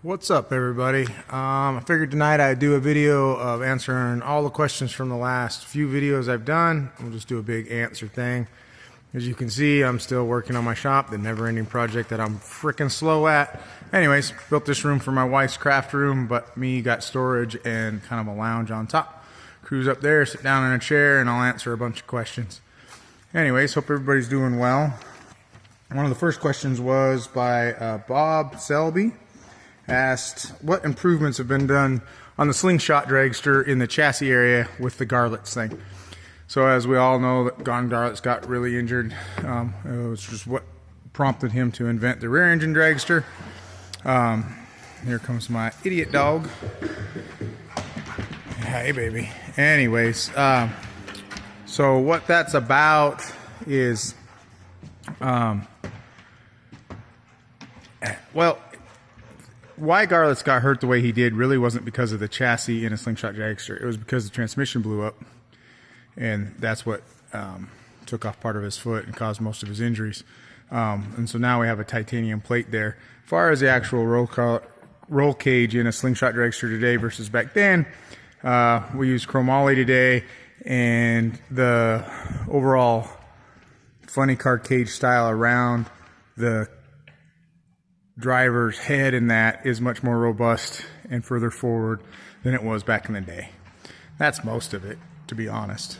What's up, everybody? I figured tonight I'd do a video of answering all the questions from the last few videos I've done. We'll just do a big answer thing. As you can see, I'm still working on my shop, the never-ending project that I'm freaking slow at. Anyways, built this room for my wife's craft room, but me got storage and kind of a lounge on top. Cruise up there, sit down in a chair, and I'll answer a bunch of questions. Anyways, hope everybody's doing well. One of the first questions was by Bob Selby. Asked what improvements have been done on the slingshot dragster in the chassis area with the Garlits thing. So as we all know, that Gone Garlits got really injured. It was just what prompted him to invent the rear engine dragster. Here comes my idiot dog. Hey baby. Anyways, so what that's about is why Garlits got hurt the way he did really wasn't because of the chassis in a slingshot dragster. It was because the transmission blew up, and that's what took off part of his foot and caused most of his injuries. And so now we have a titanium plate there. As far as the actual roll cage in a slingshot dragster today versus back then, we use chromoly today, and the overall funny car cage style around the driver's head in that is much more robust and further forward than it was back in the day. That's most of it, to be honest.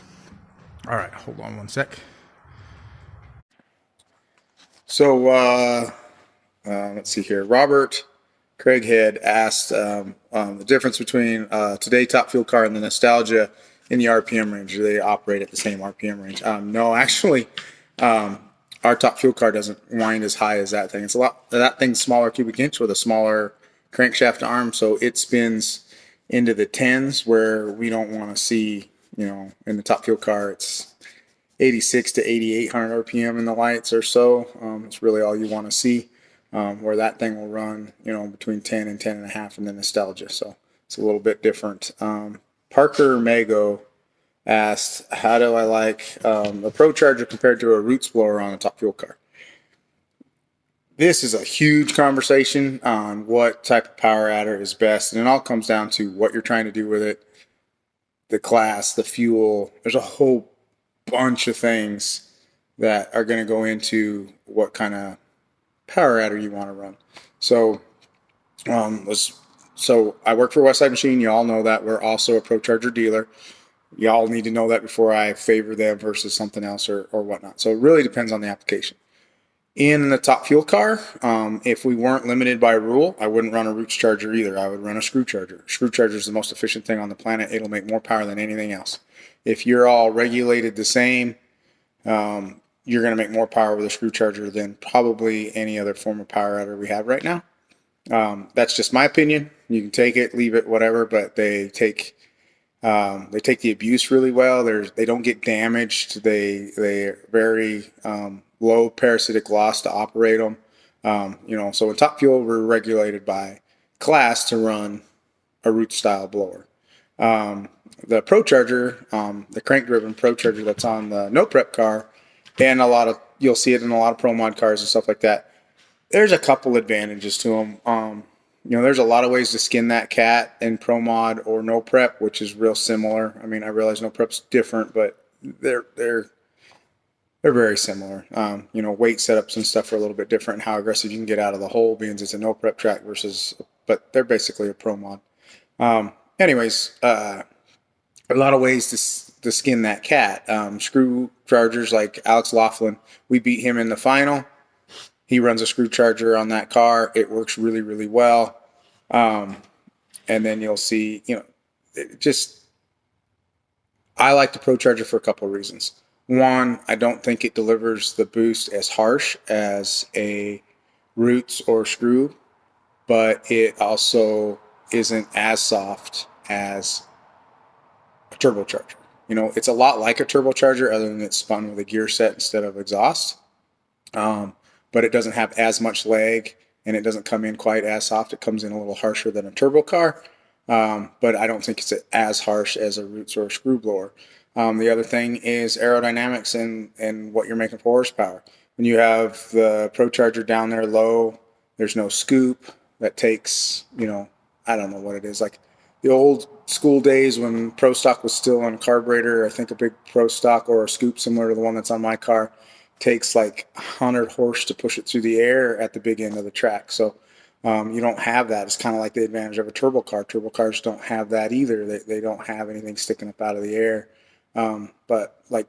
All right, hold on one sec. So let's see here. Robert Craighead asked the difference between today top fuel car and the Nostalgia in the RPM range. Do they operate at the same RPM range? No, actually. Our top fuel car doesn't wind as high as that thing. It's a lot. That thing's smaller cubic inch with a smaller crankshaft arm, so it spins into the tens where we don't want to see. In the top fuel car, it's 86 to 8,800 RPM in the lights or so. It's really all you want to see. Where that thing will run, between 10 and 10 and a half in the Nostalgia. So it's a little bit different. Parker Mago asked, how do I like a Procharger compared to a roots blower on a top fuel car? This is a huge conversation on what type of power adder is best, and it all comes down to what you're trying to do with it, the class, the fuel. There's a whole bunch of things that are going to go into what kind of power adder you want to run. So I work for Westside Machine. You all know that. We're also a Procharger dealer. Y'all need to know that before I favor them versus something else or whatnot. So it really depends on the application. In the top fuel car, if we weren't limited by rule, I wouldn't run a roots charger either. I would run a screw charger. Screw charger is the most efficient thing on the planet. It'll make more power than anything else. If you're all regulated the same, you're going to make more power with a screw charger than probably any other form of power adder we have right now. That's just my opinion. You can take it, leave it, whatever, but they take the abuse really well. They don't get damaged. They're very low parasitic loss to operate them. So in top fuel, we're regulated by class to run a root style blower. The Procharger, the crank driven Procharger that's on the no prep car, and you'll see it in a lot of pro mod cars and stuff like that. There's a couple advantages to them. There's a lot of ways to skin that cat in pro mod or no prep, which is real similar. I mean, I realize no prep's different, but they're very similar. Weight setups and stuff are a little bit different, and how aggressive you can get out of the hole, being it's a no prep track but they're basically a pro mod. A lot of ways to skin that cat. Screw chargers like Alex Laughlin, we beat him in the final. He runs a screw charger on that car. It works really, really well. And then you'll see, I like the Procharger for a couple of reasons. One, I don't think it delivers the boost as harsh as a roots or screw, but it also isn't as soft as a turbocharger. It's a lot like a turbocharger other than it's spun with a gear set instead of exhaust. But it doesn't have as much leg, and it doesn't come in quite as soft. It comes in a little harsher than a turbo car, but I don't think it's as harsh as a roots or a screw blower. The other thing is aerodynamics and what you're making for horsepower. When you have the Procharger down there low, there's no scoop. that takes, I don't know what it is. Like the old school days when Pro Stock was still on a carburetor, I think a big Pro Stock or a scoop similar to the one that's on my car takes like 100 horse to push it through the air at the big end of the track. So you don't have that. It's kind of like the advantage of a turbo car. Turbo cars don't have that either. They don't have anything sticking up out of the air. But like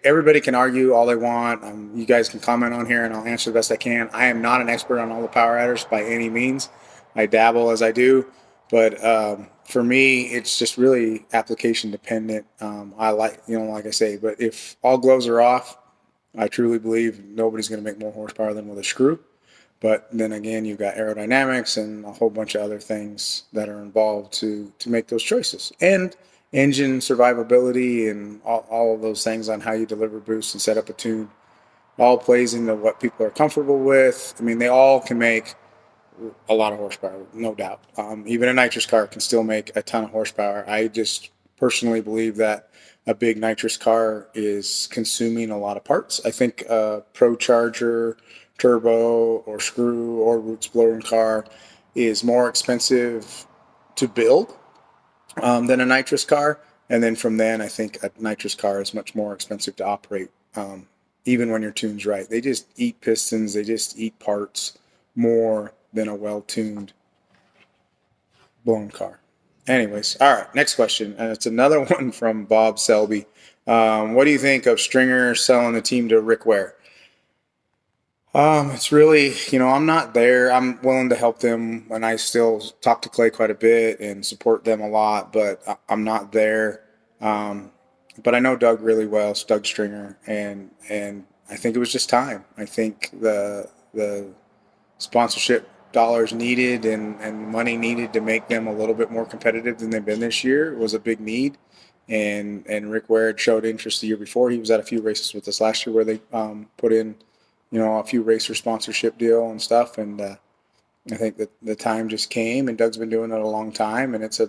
everybody can argue all they want. You guys can comment on here and I'll answer the best I can. I am not an expert on all the power adders by any means. I dabble as I do. But for me, it's just really application dependent. I like I say, but if all gloves are off, I truly believe nobody's going to make more horsepower than with a screw. But then again, you've got aerodynamics and a whole bunch of other things that are involved to make those choices. And engine survivability and all of those things on how you deliver boost and set up a tune all plays into what people are comfortable with. I mean, they all can make a lot of horsepower, no doubt. Even a nitrous car can still make a ton of horsepower. I just personally believe that a big nitrous car is consuming a lot of parts. I think a Procharger, turbo, or screw, or roots blown car is more expensive to build than a nitrous car. And then from then, I think a nitrous car is much more expensive to operate, even when your tune's right. They just eat pistons, they just eat parts more than a well-tuned blown car. Anyways, all right, next question. And it's another one from Bob Selby. What do you think of Stringer selling the team to Rick Ware? It's really, I'm not there. I'm willing to help them, and I still talk to Clay quite a bit and support them a lot, but I'm not there. But I know Doug really well, Doug Stringer, and I think it was just time. I think the sponsorship dollars needed and money needed to make them a little bit more competitive than they've been this year was a big need. And Rick Ware had showed interest the year before. He was at a few races with us last year where they put in, a few racer sponsorship deal and stuff. And I think that the time just came, and Doug's been doing it a long time. And it's a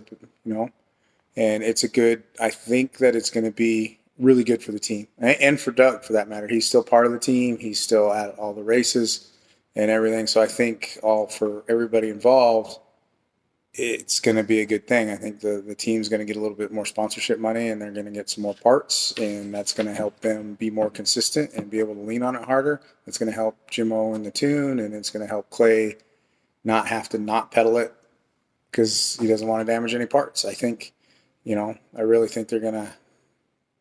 good, I think that it's going to be really good for the team and for Doug for that matter. He's still part of the team. He's still at all the races and everything. So I think for everybody involved, it's going to be a good thing. I think the team's going to get a little bit more sponsorship money, and they're going to get some more parts, and that's going to help them be more consistent and be able to lean on it harder. It's going to help Jimmo in the tune, and it's going to help Clay not have to not pedal it because he doesn't want to damage any parts. I think, I really think they're going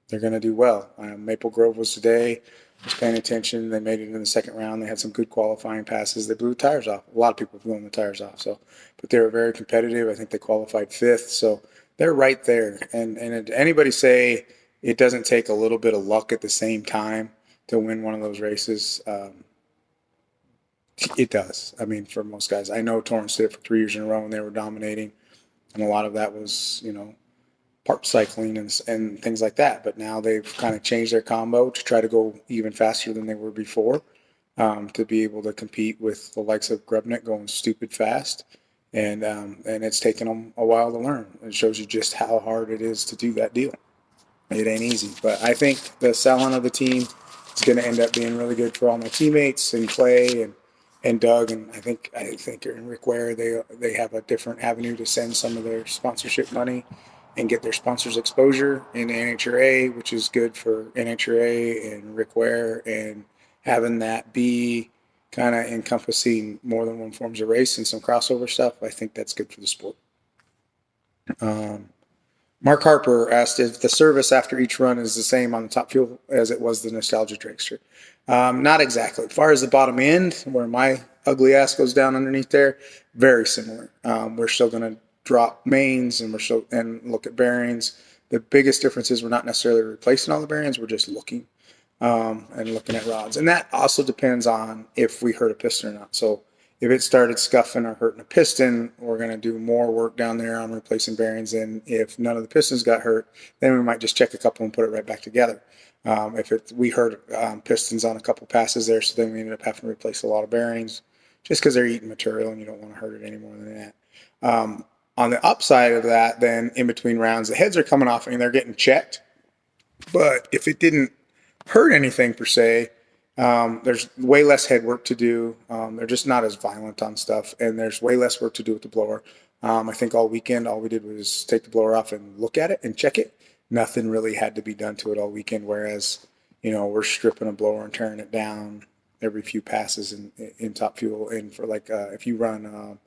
to do well. Maple Grove was today. I was paying attention. They made it in the second round. They had some good qualifying passes. They blew the tires off. A lot of people blew the tires off. But they were very competitive. I think they qualified fifth. So they're right there. And anybody say it doesn't take a little bit of luck at the same time to win one of those races? It does. I mean, for most guys. I know Torrance did it for 3 years in a row and they were dominating. And a lot of that was, part cycling and things like that. But now they've kind of changed their combo to try to go even faster than they were before, to be able to compete with the likes of Grubnick going stupid fast. And it's taken them a while to learn. It shows you just how hard it is to do that deal. It ain't easy. But I think the selling of the team is going to end up being really good for all my teammates and Clay and Doug. And I think in Rick Ware, they have a different avenue to send some of their sponsorship money and get their sponsors exposure in NHRA, which is good for NHRA and Rick Ware, and having that be kind of encompassing more than one forms of race and some crossover stuff. I think that's good for the sport. Mark Harper asked if the service after each run is the same on the Top Fuel as it was the Nostalgia Dragster. Not exactly. As far as the bottom end, where my ugly ass goes down underneath there, very similar. We're still going to drop mains and look at bearings. The biggest difference is we're not necessarily replacing all the bearings. We're just looking and looking at rods. And that also depends on if we hurt a piston or not. So if it started scuffing or hurting a piston, we're going to do more work down there on replacing bearings. And if none of the pistons got hurt, then we might just check a couple and put it right back together. We hurt pistons on a couple passes there, so then we ended up having to replace a lot of bearings just because they're eating material and you don't want to hurt it any more than that. On the upside of that, then in between rounds, the heads are coming off and they're getting checked. But if it didn't hurt anything per se, There's way less head work to do. They're just not as violent on stuff, and there's way less work to do with the blower. I think all weekend, all we did was take the blower off and look at it and check it. Nothing really had to be done to it all weekend, whereas, we're stripping a blower and tearing it down every few passes in top fuel. And for like, if you run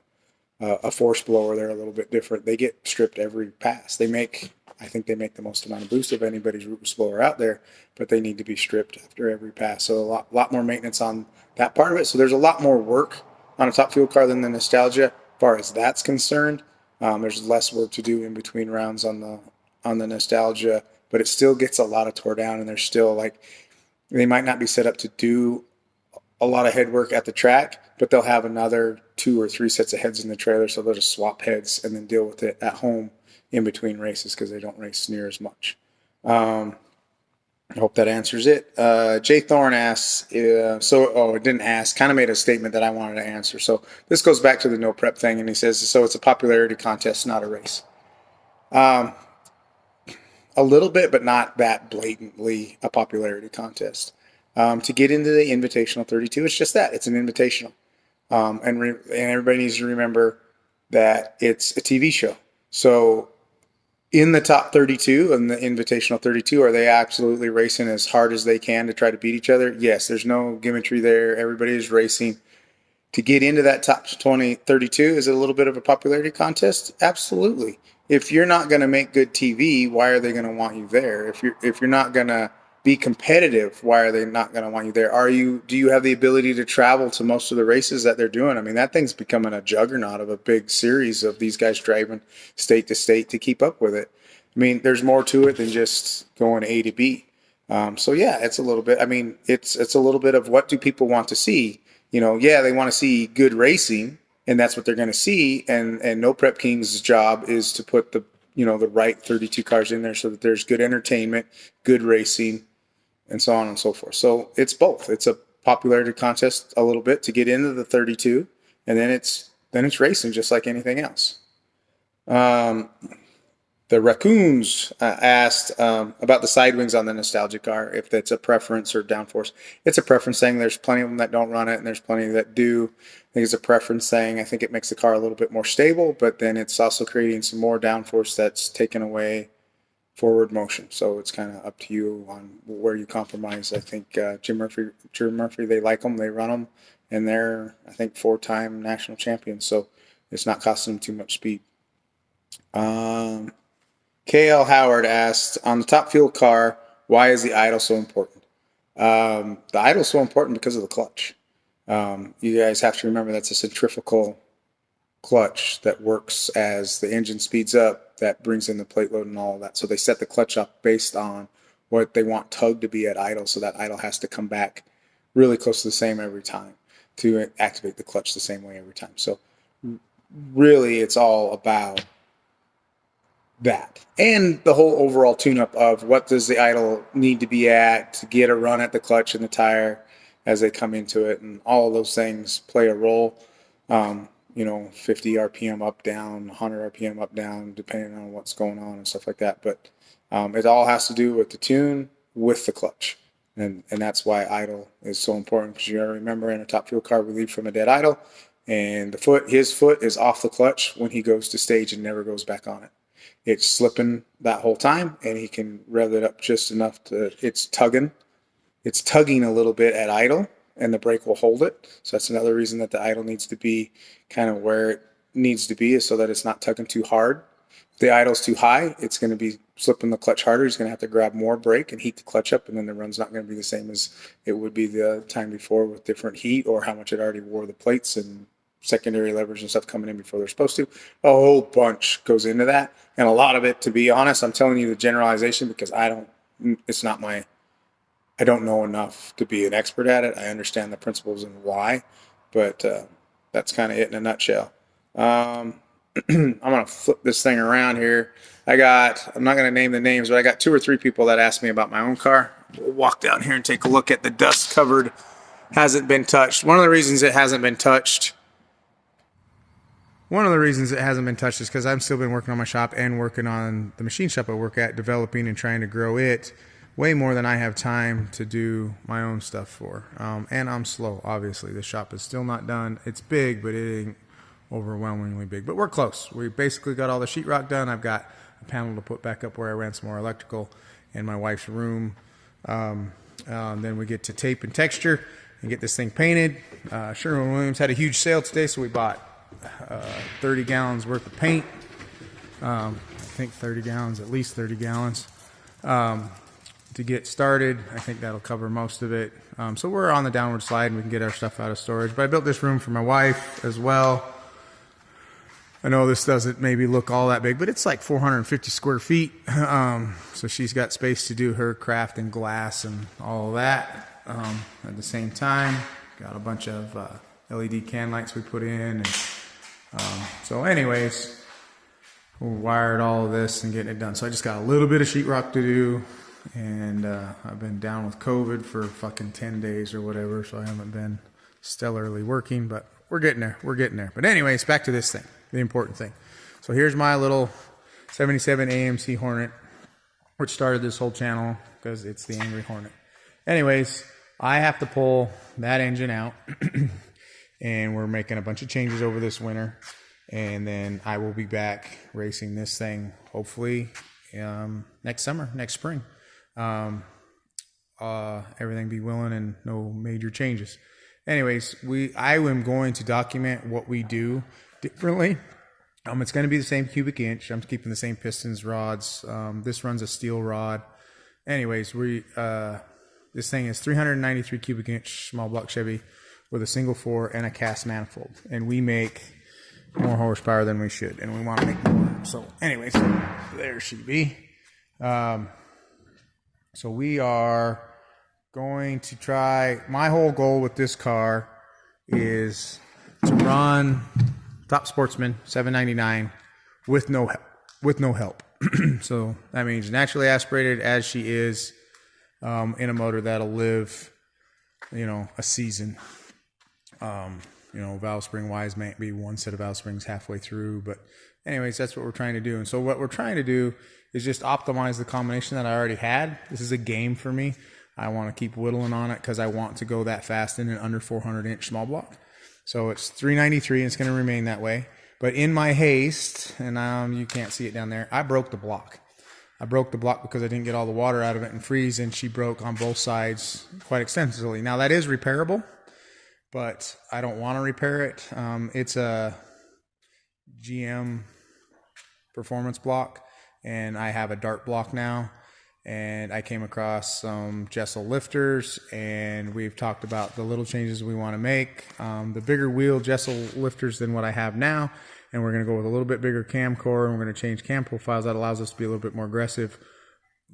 a force blower, they're a little bit different. They get stripped every pass. I think they make the most amount of boost of anybody's rootless blower out there, but they need to be stripped after every pass. So a lot more maintenance on that part of it. So there's a lot more work on a top fuel car than the Nostalgia, as far as that's concerned. There's less work to do in between rounds on the Nostalgia, but it still gets a lot of tore down, and there's still like, they might not be set up to do a lot of head work at the track, but they'll have another 2 or 3 sets of heads in the trailer, so they'll just swap heads and then deal with it at home in between races because they don't race near as much. I hope that answers it. Jay Thorne asks, it didn't ask, kind of made a statement that I wanted to answer. So this goes back to the no prep thing, and he says, so it's a popularity contest, not a race. A little bit, but not that blatantly a popularity contest. To get into the Invitational 32, it's just that. It's an invitational. And everybody needs to remember that it's a TV show. So in the top 32 and the Invitational 32, are they absolutely racing as hard as they can to try to beat each other? Yes, there's no gimmickry there. Everybody is racing. To get into that top 32, is it a little bit of a popularity contest? Absolutely. If you're not going to make good TV, why are they going to want you there? If you're not going to be competitive, why are they not going to want you there? Do you have the ability to travel to most of the races that they're doing? I mean, that thing's becoming a juggernaut of a big series of these guys driving state to state to keep up with it. I mean, there's more to it than just going A to B. So yeah, it's a little bit. I mean, it's a little bit of what do people want to see? Yeah, they want to see good racing, and that's what they're going to see. And No Prep King's job is to put the right 32 cars in there so that there's good entertainment, good racing, and so on and so forth. So it's both. It's a popularity contest a little bit to get into the 32, and then it's racing just like anything else. The Raccoons asked about the side wings on the Nostalgia car, if that's a preference or downforce. It's a preference thing. There's plenty of them that don't run it, and there's plenty that do. I think it's a preference thing. I think it makes the car a little bit more stable, but then it's also creating some more downforce that's taken away forward motion. So it's kind of up to you on where you compromise. I think Jim Murphy, they like them, they run them, and they're, I think, 4-time national champions. So it's not costing them too much speed. KL Howard asked, on the top fuel car, why is the idle so important? The idle is so important because of the clutch. You guys have to remember that's a centrifugal clutch that works as the engine speeds up, that brings in the plate load and all of that. So they set the clutch up based on what they want tug to be at idle, so that idle has to come back really close to the same every time to activate the clutch the same way every time. So really it's all about that, and the whole overall tune-up of what does the idle need to be at to get a run at the clutch and the tire as they come into it, and all of those things play a role. 50 RPM up, down, 100 RPM up, down, depending on what's going on and stuff like that. But it all has to do with the tune, with the clutch, and that's why idle is so important, because you got to remember, in a top fuel car, we lead from a dead idle, and his foot is off the clutch when he goes to stage and never goes back on it. It's slipping that whole time, and he can rev it up just enough to, it's tugging a little bit at idle, and the brake will hold it. So that's another reason that the idle needs to be kind of where it needs to be, is so that it's not tugging too hard. If the idle's too high, it's going to be slipping the clutch harder. He's going to have to grab more brake and heat the clutch up, and then the run's not going to be the same as it would be the time before with different heat, or how much it already wore the plates and secondary levers and stuff coming in before they're supposed to. A whole bunch goes into that, and a lot of it, to be honest, I'm telling you the generalization because I don't know enough to be an expert at it. I understand the principles and why, but that's kind of it in a nutshell. I'm going to flip this thing around here. I'm not going to name the names, but I got 2 or 3 people that asked me about my own car. We'll walk down here and take a look at the dust covered, hasn't been touched. One of the reasons it hasn't been touched is because I've still been working on my shop and working on the machine shop I work at, developing and trying to grow it. way more than I have time to do my own stuff for. And I'm slow, obviously. The shop is still not done. It's big, but it ain't overwhelmingly big. But we're close. We basically got all the sheetrock done. I've got a panel to put back up where I ran some more electrical in my wife's room. Then we get to tape and texture and get this thing painted. Sherwin-Williams had a huge sale today, so we bought 30 gallons worth of paint. I think 30 gallons, at least 30 gallons. To get started, I think that'll cover most of it. So we're on the downward slide and we can get our stuff out of storage. But I built this room for my wife as well. I know this doesn't maybe look all that big, but it's like 450 square feet. So she's got space to do her craft and glass and all of that. At the same time, got a bunch of LED can lights we put in. And, so anyways, we wired all of this and getting it done. So I just got a little bit of sheetrock to do. And I've been down with COVID for fucking 10 days or whatever, so I haven't been stellarly working, but we're getting there. We're getting there. But anyways, back to this thing, the important thing. So here's my little 77 AMC Hornet, which started this whole channel because it's the Angry Hornet. Anyways, I have to pull that engine out, and we're making a bunch of changes over this winter, and then I will be back racing this thing hopefully next summer, next spring. Everything be willing and no major changes. Anyways, I am going to document what we do differently. It's going to be the same cubic inch. I'm keeping the same pistons, rods. This runs a steel rod. Anyways, this thing is 393 cubic inch small block Chevy with a single 4 and a cast manifold. And we make more horsepower than we should, and we want to make more. So anyways, there she be. So we are going to try, my whole goal with this car is to run Top Sportsman 799 with no help. So that means naturally aspirated as she is, in a motor that'll live, a season. Valve spring wise might be one set of valve springs halfway through, but anyways, that's what we're trying to do. And so what we're trying to do is just optimize the combination that I already had. This is a game for me. I want to keep whittling on it because I want to go that fast in an under 400 inch small block. So it's 393 and it's going to remain that way. But in my haste, and you can't see it down there, I broke the block. I broke the block because I didn't get all the water out of it and freeze, and she broke on both sides quite extensively. Now that is repairable, but I don't want to repair it. It's a GM performance block, and I have a dart block now, and I came across some Jessel lifters, and we've talked about the little changes we want to make. The bigger wheel Jessel lifters than what I have now, and we're going to go with a little bit bigger cam core, and we're going to change cam profiles. That allows us to be a little bit more aggressive.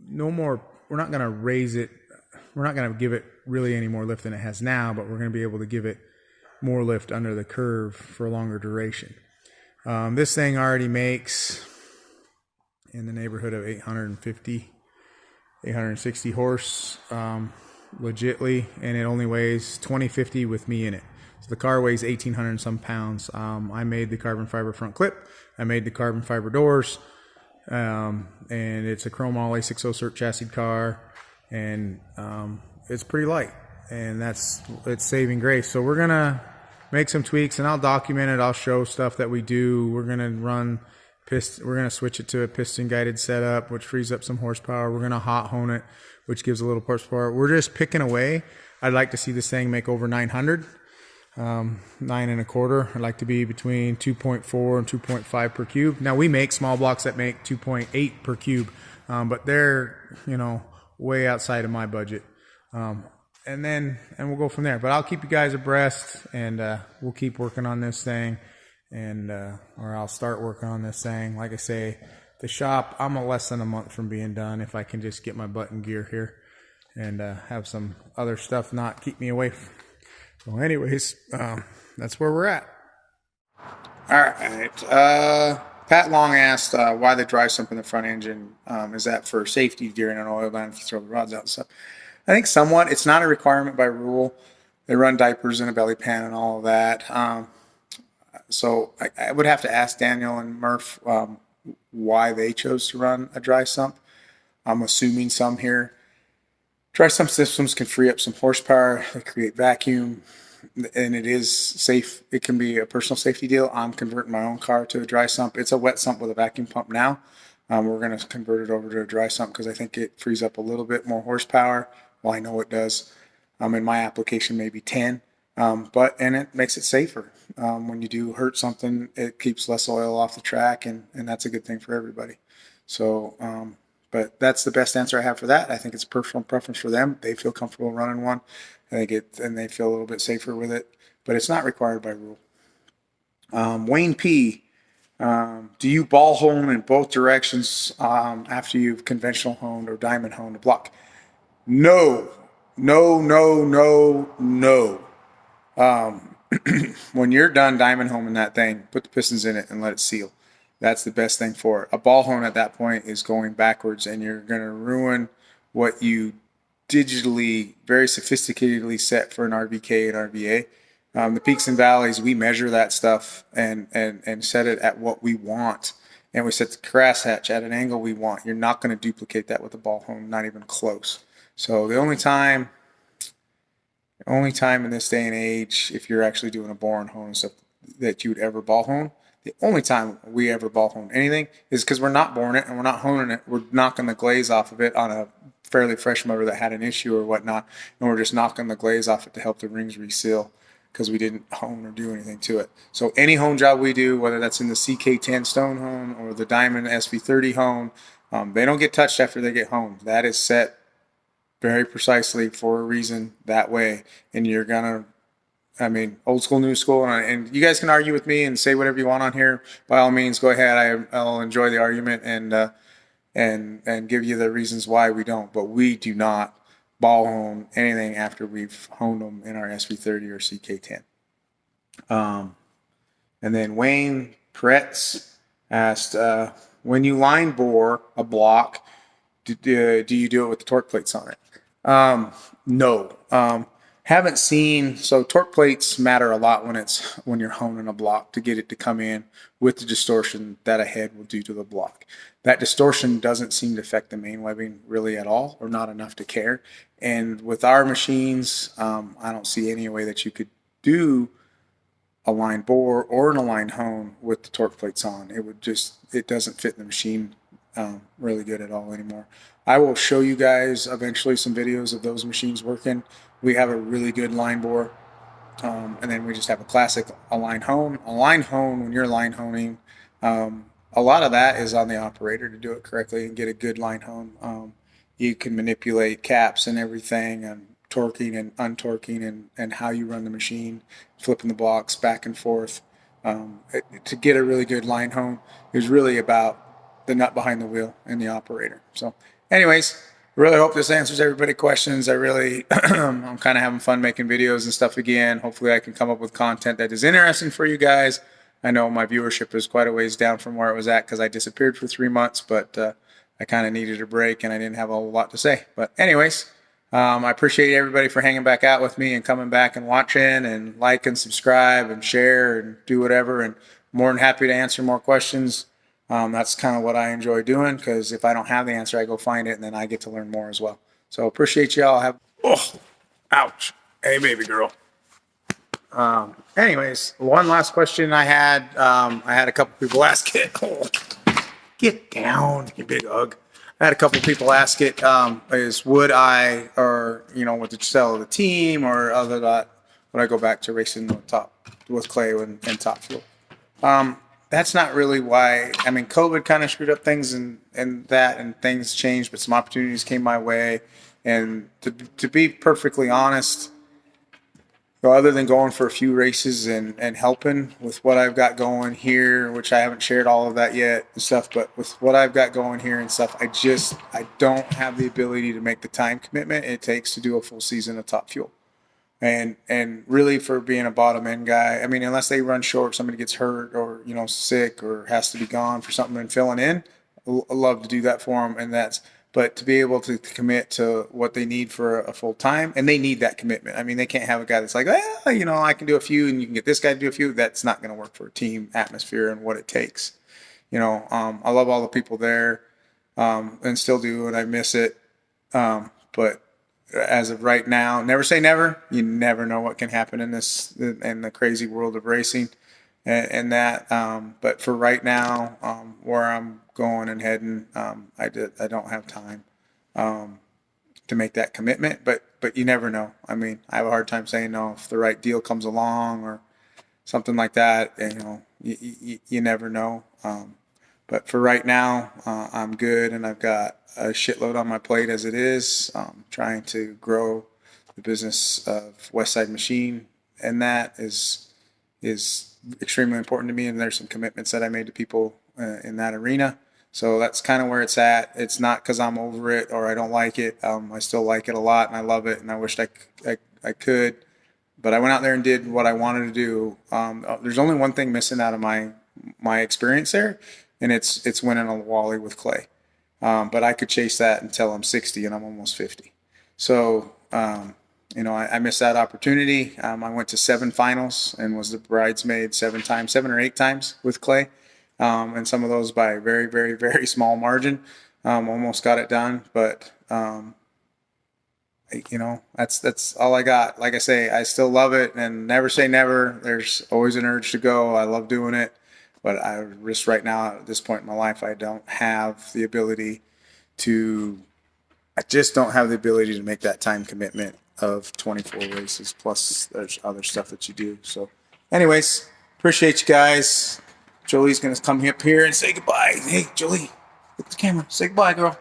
We're not going to raise it. We're not going to give it really any more lift than it has now, but we're going to be able to give it more lift under the curve for a longer duration. This thing already makes in the neighborhood of 860 horse, legitly, and it only weighs 2050 with me in it. So the car weighs 1,800 and some pounds. I made the carbon fiber front clip. I made the carbon fiber doors, and it's a chrome all A60 cert chassis car, and it's pretty light, and it's saving grace. So we're gonna make some tweaks, and I'll document it. I'll show stuff that we do. We're gonna switch it to a piston guided setup, which frees up some horsepower. We're gonna hot hone it, which gives a little horsepower. We're just picking away. I'd like to see this thing make over 900, 9.25. I'd like to be between 2.4 and 2.5 per cube. Now we make small blocks that make 2.8 per cube, but they're way outside of my budget. And we'll go from there. But I'll keep you guys abreast, and we'll keep working on this thing, or I'll start working on this thing. Like I say, the shop, I'm less than a month from being done if I can just get my butt in gear here and have some other stuff not keep me away. So anyways, that's where we're at. All right. Pat Long asked why the dry sump in the front engine. Is that for safety during an oil down if you throw the rods out and stuff? I think somewhat. It's not a requirement by rule. They run diapers in a belly pan and all of that. So I would have to ask Daniel and Murph why they chose to run a dry sump. I'm assuming some here Dry sump systems can free up some horsepower. They create vacuum, and it is safe. It can be a personal safety deal. I'm converting my own car to a dry sump. It's a wet sump with a vacuum pump now. We're going to convert it over to a dry sump because I think it frees up a little bit more horsepower. Well, I know it does. In my application, maybe 10. And it makes it safer. When you do hurt something, it keeps less oil off the track, and that's a good thing for everybody. So, but that's the best answer I have for that. I think it's a personal preference for them. They feel comfortable running one. And they feel a little bit safer with it, but it's not required by rule. Wayne P. Do you ball hone in both directions after you've conventional honed or diamond honed a block? No, no, no, no, no. When you're done diamond homing that thing, put the pistons in it and let it seal. That's the best thing for it. A ball hone at that point is going backwards, and you're going to ruin what you digitally, very sophisticatedly set for an RVK and RVA. The peaks and valleys, we measure that stuff and set it at what we want. And we set the crosshatch at an angle we want. You're not going to duplicate that with a ball hone, not even close. So the only time in this day and age, if you're actually doing a bore and hone and stuff, that you would ever ball hone, the only time we ever ball hone anything is because we're not boring it and we're not honing it. We're knocking the glaze off of it on a fairly fresh motor that had an issue or whatnot, and we're just knocking the glaze off it to help the rings reseal because we didn't hone or do anything to it. So any hone job we do, whether that's in the CK10 stone hone or the Diamond SV30 hone, they don't get touched after they get honed. That is set very precisely for a reason that way, and you're gonna, old school, new school, and you guys can argue with me and say whatever you want on here. By all means, go ahead. I'll enjoy the argument and give you the reasons why we don't. But we do not ball hone anything after we've honed them in our SV30 or CK10. And then Wayne Pretz asked, when you line bore a block, do you do it with the torque plates on it? No. Haven't seen, so torque plates matter a lot when you're honing a block to get it to come in with the distortion that a head will do to the block. That distortion doesn't seem to affect the main webbing really at all, or not enough to care. And with our machines, I don't see any way that you could do a line bore or an aligned hone with the torque plates on. It doesn't fit the machine really good at all anymore. I will show you guys eventually some videos of those machines working. We have a really good line bore, and then we just have a classic align hone. Align hone, when you're line honing, a lot of that is on the operator to do it correctly and get a good line hone. You can manipulate caps and everything, and torquing and untorquing, and how you run the machine, flipping the blocks back and forth. To get a really good line hone is really about the nut behind the wheel and the operator. So anyways, really hope this answers everybody's questions. I'm kind of having fun making videos and stuff again. Hopefully I can come up with content that is interesting for you guys. I know my viewership is quite a ways down from where it was at because I disappeared for 3 months, but I kind of needed a break and I didn't have a whole lot to say. But anyways, I appreciate everybody for hanging back out with me and coming back and watching and like and subscribe and share and do whatever. And more than happy to answer more questions. That's kind of what I enjoy doing, because if I don't have the answer, I go find it and then I get to learn more as well. So appreciate y'all. Ouch. Hey, baby girl. Anyways, one last question I had a couple people ask it. Oh, get down, you big ug. I had a couple people ask it, is would I, or, with the sell of the team or other that, would I go back to racing with Clay and Top Fuel? That's not really why. COVID kind of screwed up things and things changed, but some opportunities came my way. And to be perfectly honest, other than going for a few races and helping with what I've got going here, which I haven't shared all of that yet and stuff, but with what I've got going here and stuff, I don't have the ability to make the time commitment it takes to do a full season of Top Fuel. And really, for being a bottom end guy, unless they run short, somebody gets hurt or sick or has to be gone for something and filling in, I love to do that for them. But to be able to commit to what they need for a full time, and they need that commitment. They can't have a guy that's like, I can do a few, and you can get this guy to do a few. That's not going to work for a team atmosphere and what it takes. I love all the people there, and still do, and I miss it. But as of right now, never say never. You never know what can happen in the crazy world of racing, and that. But for right now, where I'm going and heading, I don't have time to make that commitment. But you never know. I mean, I have a hard time saying no if the right deal comes along or something like that. And, you never know. But for right now, I'm good, and I've got a shitload on my plate as it is. Trying to grow the business of Westside Machine, and that is extremely important to me. And there's some commitments that I made to people in that arena. So that's kind of where it's at. It's not because I'm over it or I don't like it. I still like it a lot, and I love it, and I wished I could. But I went out there and did what I wanted to do. There's only one thing missing out of my experience there, and it's winning a Wally with Clay. But I could chase that until I'm 60, and I'm almost 50. So, I missed that opportunity. I went to 7 finals and was the bridesmaid 7 or 8 times with Clay. And some of those by a very, very, very small margin. Almost got it done, but that's all I got. Like I say, I still love it, and never say never. There's always an urge to go. I love doing it, but I just right now at this point in my life, I don't have the ability to. I just don't have the ability to make that time commitment of 24 races. Plus, there's other stuff that you do. So, anyways, appreciate you guys. Jolie's gonna come up here and say goodbye. Hey, Jolie, look at the camera. Say goodbye, girl.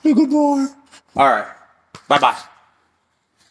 Say goodbye. All right. Bye-bye.